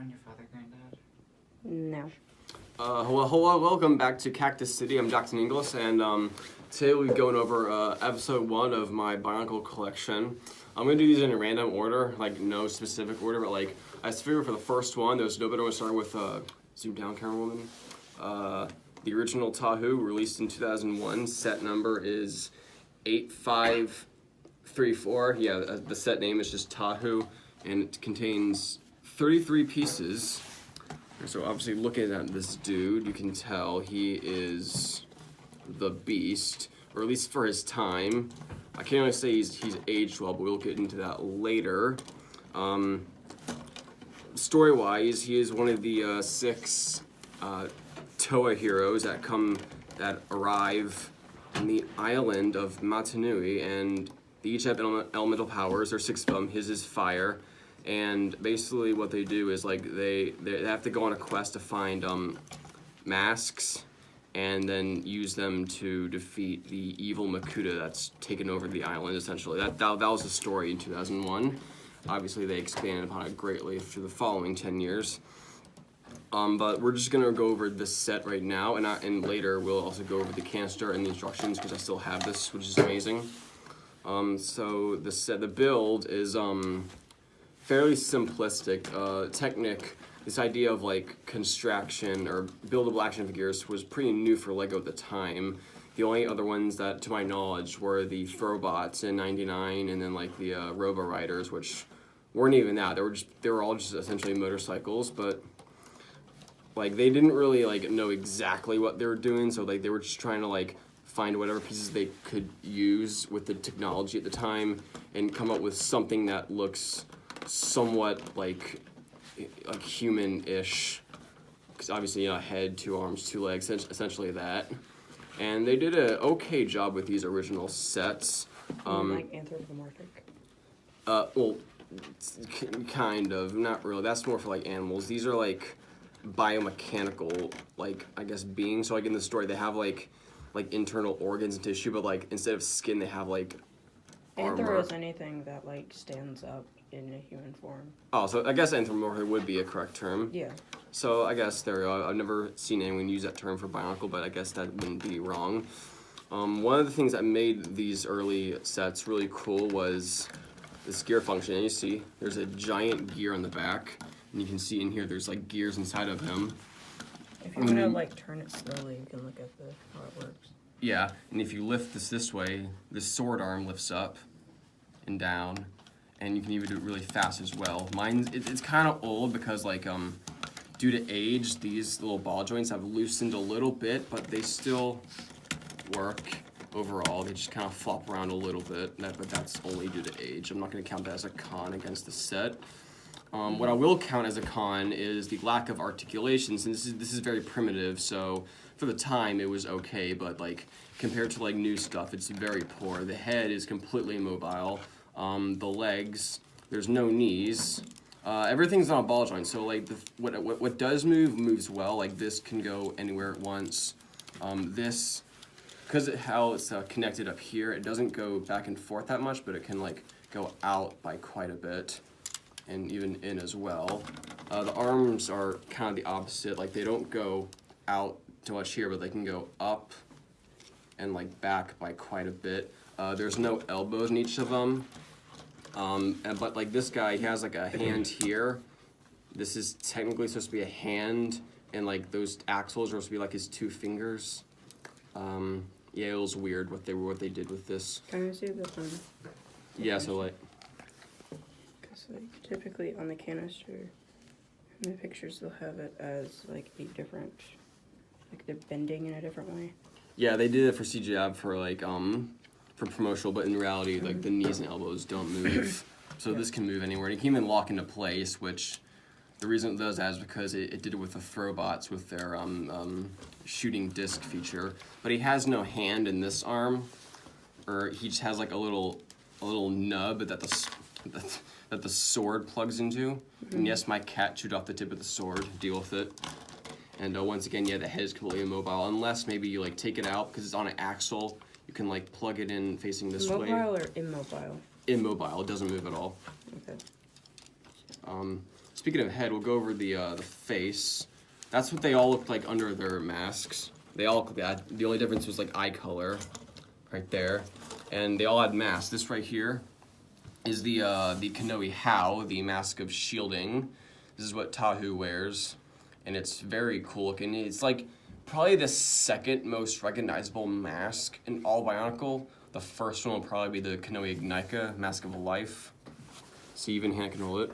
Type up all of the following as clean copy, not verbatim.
on your father, granddad? No. Hello, welcome back to Cactus City. I'm Jackson Inglis, and today we'll be going over episode 1 of my Bionicle collection. I'm going to do these in a random order, like no specific order, but like I figured for the first one, there's no better one to start with, zoom down camera woman. The original Tahu, released in 2001, set number is 8534. Yeah, the set name is just Tahu, and it contains 33 pieces. So obviously looking at this dude, you can tell he is the beast, or at least for his time. I can't really say he's aged well, but we'll get into that later. Story-wise, he is one of the 6 Toa heroes that arrive on the island of Matanui, and they each have elemental powers. There's 6 of them. His is fire. And basically what they do is like they have to go on a quest to find masks and then use them to defeat the evil Makuta that's taken over the island, essentially. That was the story in 2001. Obviously they expanded upon it greatly through the following 10 years. But we're just gonna go over this set right now, and later we'll also go over the canister and the instructions because I still have this, which is amazing. So the build is fairly simplistic. Technic, this idea of like construction or buildable action figures was pretty new for Lego at the time. The only other ones that, to my knowledge, were the Throwbots in '99, and then like the Robo Riders, which weren't even that. They were all just essentially motorcycles, but like they didn't really like know exactly what they were doing, so like they were just trying to like find whatever pieces they could use with the technology at the time and come up with something that looks somewhat like human-ish, because obviously, you know, head, 2 arms, 2 legs, essentially that. And they did a okay job with these original sets. Like anthropomorphic? Well, kind of, not really. That's more for like animals. These are like biomechanical, like I guess beings. So like in the story, they have like internal organs and tissue, but like instead of skin, they have like armor. Anthro is anything that like stands up in a human form. Oh, so I guess anthropomorphic would be a correct term. Yeah. So I guess there we go. I've never seen anyone use that term for Bionicle, but I guess that wouldn't be wrong. One of the things that made these early sets really cool was this gear function. And you see there's a giant gear on the back, and you can see in here there's like gears inside of him. If you want to like turn it slowly, you can look at how it works. Yeah, and if you lift this way, this sword arm lifts up and down. And you can even do it really fast as well. It's kind of old because like due to age, these little ball joints have loosened a little bit, but they still work overall. They just kind of flop around a little bit, but that's only due to age. I'm not going to count that as a con against the set. What I will count as a con is the lack of articulations, and this is very primitive. So for the time, it was okay, but like compared to like new stuff, it's very poor. The head is completely immobile. The legs, there's no knees. Everything's on a ball joint, so like what does move moves well. Like this can go anywhere at once. This, because how it's connected up here, it doesn't go back and forth that much, but it can like go out by quite a bit, and even in as well. The arms are kind of the opposite. Like they don't go out too much here, but they can go up and like back by quite a bit. There's no elbows in each of them. But like this guy, he has like a hand here. This is technically supposed to be a hand, and like those axles are supposed to be like his 2 fingers. Yeah, it was weird what they did with this. Can I see this one? Yeah, so like. Because like typically on the canister, in the pictures they'll have it as like a different, like they're bending in a different way. Yeah, they did it for CGI for like for promotional, but in reality, like the knees and elbows don't move. So this can move anywhere. And it can even lock into place, which the reason it does that is because it did it with the Throwbots with their shooting disc feature. But he has no hand in this arm, or he just has like a little nub that the sword plugs into. Mm-hmm. And yes, my cat chewed off the tip of the sword. Deal with it. And once again, yeah, the head is completely immobile, unless maybe you like take it out because it's on an axle. You can like plug it in facing this way. Mobile or immobile? Immobile. It doesn't move at all. Okay. speaking of head, we'll go over the face. That's what they all looked like under their masks. They all looked like that. The only difference was like eye color, right there, and they all had masks. This right here is the Kanohi How, the mask of shielding. This is what Tahu wears, and it's very cool looking. It's like probably the second most recognizable mask in all Bionicle. The first one will probably be the Kanohi Ignite, Mask of Life. See, even hand can roll it.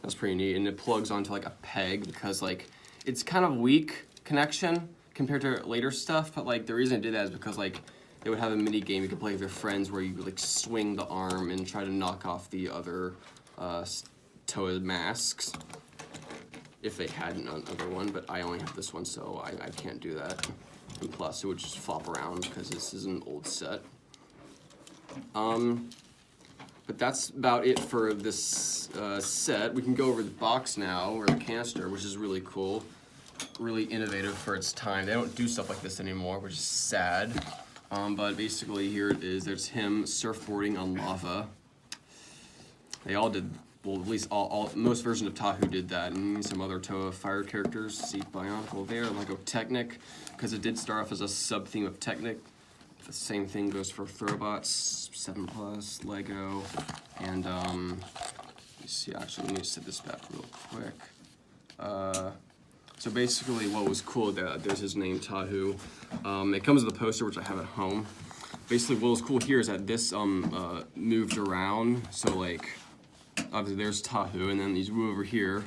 That's pretty neat, and it plugs onto like a peg because like it's kind of weak connection compared to later stuff, but like the reason I did that is because like they would have a mini game you could play with your friends where you would like swing the arm and try to knock off the other Toa masks if they had another one, but I only have this one, so I can't do that. And plus, it would just flop around because this is an old set. But that's about it for this set. We can go over the box now, or the canister, which is really cool. Really innovative for its time. They don't do stuff like this anymore, which is sad. But basically here it is. There's him surfboarding on lava. They all did, well, at least most versions of Tahu did that, and some other Toa Fire characters. See Bionicle there, Lego Technic, because it did start off as a sub-theme of Technic. The same thing goes for Throwbots, 7+, Lego, and let me see, actually, let me set this back real quick. So basically what was cool, there's his name, Tahu. It comes with a poster, which I have at home. Basically what was cool here is that this moved around, so like, obviously there's Tahu, and then these move over here.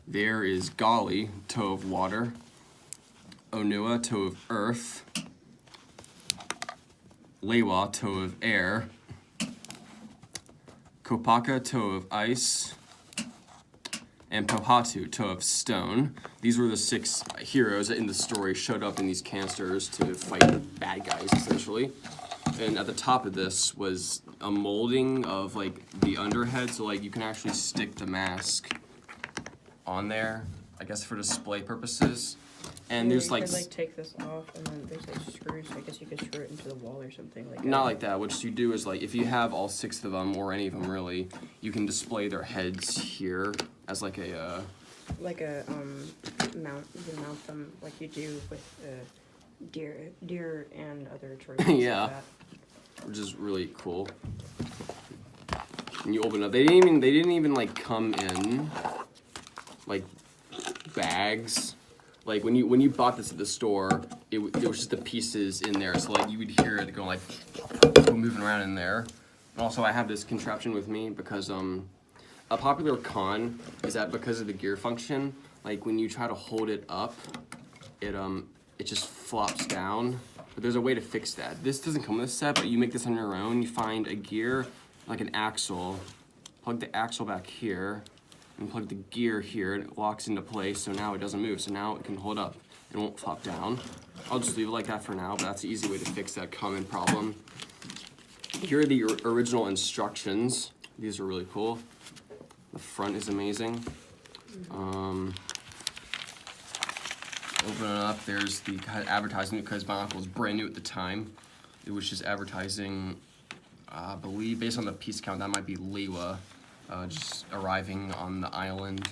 There is Gali, Toe of Water, Onua, Toe of Earth, Lewa, Toe of Air, Kopaka, Toe of Ice, and Pohatu, Toe of Stone. These were the 6 heroes that in the story showed up in these canisters to fight the bad guys, essentially. And at the top of this was a molding of like the underhead, so like you can actually stick the mask on there, I guess for display purposes. And there's you could like take this off, and then there's like screws, so I guess you could screw it into the wall or something like that. Not like that. What you do is like if you have all 6 of them, or any of them really, you can display their heads here as like a mount. You can mount them like you do with deer and other trophies. yeah, like that. Which is really cool. And you open it up. They didn't even like come in like bags. Like when you bought this at the store, it was just the pieces in there. So like you would hear it going like moving around in there. And also I have this contraption with me because a popular con is that because of the gear function, like when you try to hold it up, it just flops down. But there's a way to fix that. This doesn't come with a set, but you make this on your own. You find a gear, like an axle, plug the axle back here, and plug the gear here, and it locks into place, so now it doesn't move. So now it can hold up. It won't flop down. I'll just leave it like that for now, but that's an easy way to fix that common problem. Here are the original instructions. These are really cool. The front is amazing. Open it up, there's the advertisement because Bionicle was brand new at the time. It was just advertising, I believe, based on the piece count, that might be Lewa. Just arriving on the island,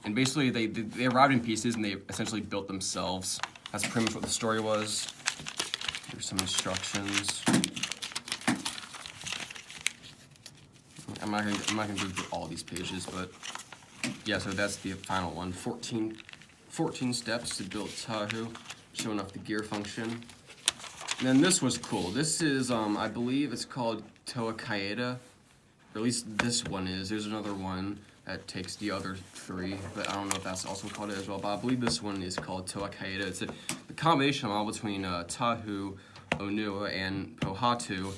and basically they arrived in pieces and they essentially built themselves. That's pretty much what the story was. Here's some instructions. I'm not gonna go through all these pages, but yeah. So that's the final one. 14 steps to build Tahu, showing off the gear function. And then this was cool. This is I believe it's called Toa Kaeda. Or at least this one is. There's another one that takes the other 3, but I don't know if that's also called it as well. But I believe this one is called Toa Kaeda. It's the combination model between Tahu, Onua, and Pohatu.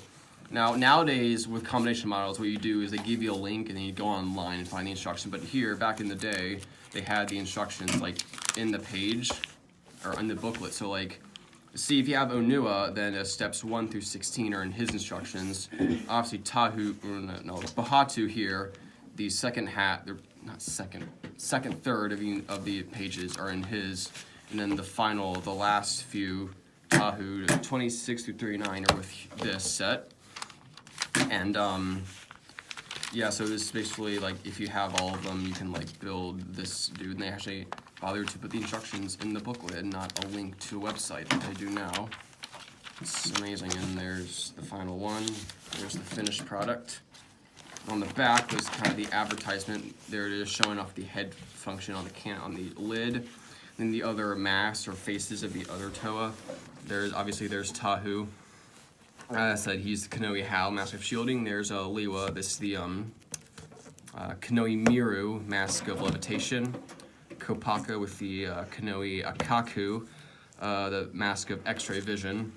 Now, nowadays, with combination models, what you do is they give you a link and then you go online and find the instruction. But here, back in the day, they had the instructions like in the page or in the booklet. So like, see, if you have Onua, then steps 1 through 16 are in his instructions. Obviously, Pohatu here, the second third of the pages are in his, and then the last few Tahu 26 through 39 are with this set. And yeah, so this is basically like if you have all of them, you can like build this dude. And they actually bothered to put the instructions in the booklet and not a link to a website that they do now. It's amazing. And there's the final one. There's the finished product. On the back was kind of the advertisement. There it is, showing off the head function on the lid. Then the other masks or faces of the other Toa. There's Tahu. As I said, he's the Kanohi Hao, Mask of Shielding. There's Liwa. This is the Kanohi Miru, Mask of Levitation. Kopaka with the Kanohi Akaku, the Mask of X-Ray Vision.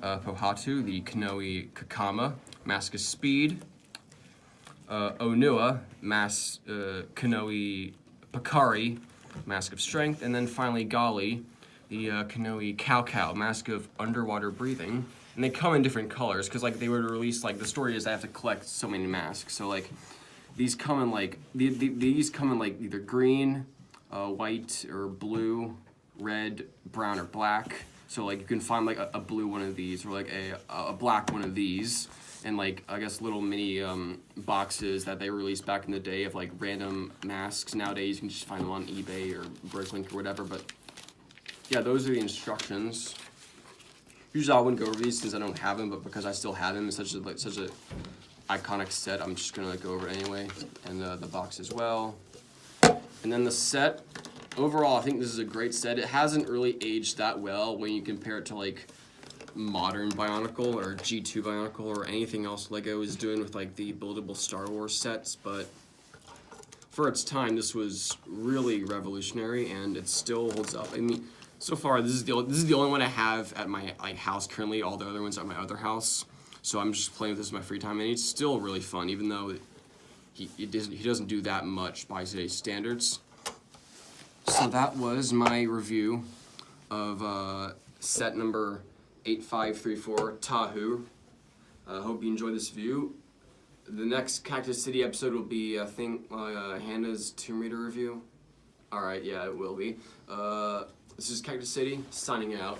Pohatu, the Kanohi Kakama, Mask of Speed. Onua, Kanohi Pakari, Mask of Strength. And then finally Gali, the Kanohi Cow, Mask of Underwater Breathing. And they come in different colors, because like they would release, like the story is I have to collect so many masks. So like these come in like these come in like either green, white, or blue, red, brown, or black. So like you can find like a blue one of these, or like a black one of these, and like I guess little mini boxes that they released back in the day of like random masks. Nowadays you can just find them on eBay or Bricklink or whatever. But yeah, those are the instructions. Usually I wouldn't go over these since I don't have them, but because I still have them, it's such a iconic set, I'm just gonna go over it anyway. And the box as well. And then the set, overall I think this is a great set. It hasn't really aged that well when you compare it to like modern Bionicle or G2 Bionicle or anything else Lego is doing with like the buildable Star Wars sets, but for its time this was really revolutionary and it still holds up. I mean, so far, this is the only one I have at my house currently. All the other ones are at my other house, so I'm just playing with this in my free time, and it's still really fun, even though he doesn't do that much by today's standards. So that was my review of set number 8534 Tahu. I hope you enjoyed this review. The next Cactus City episode will be Hannah's Tomb Raider review. All right, yeah, it will be. This is Cactus City, signing out.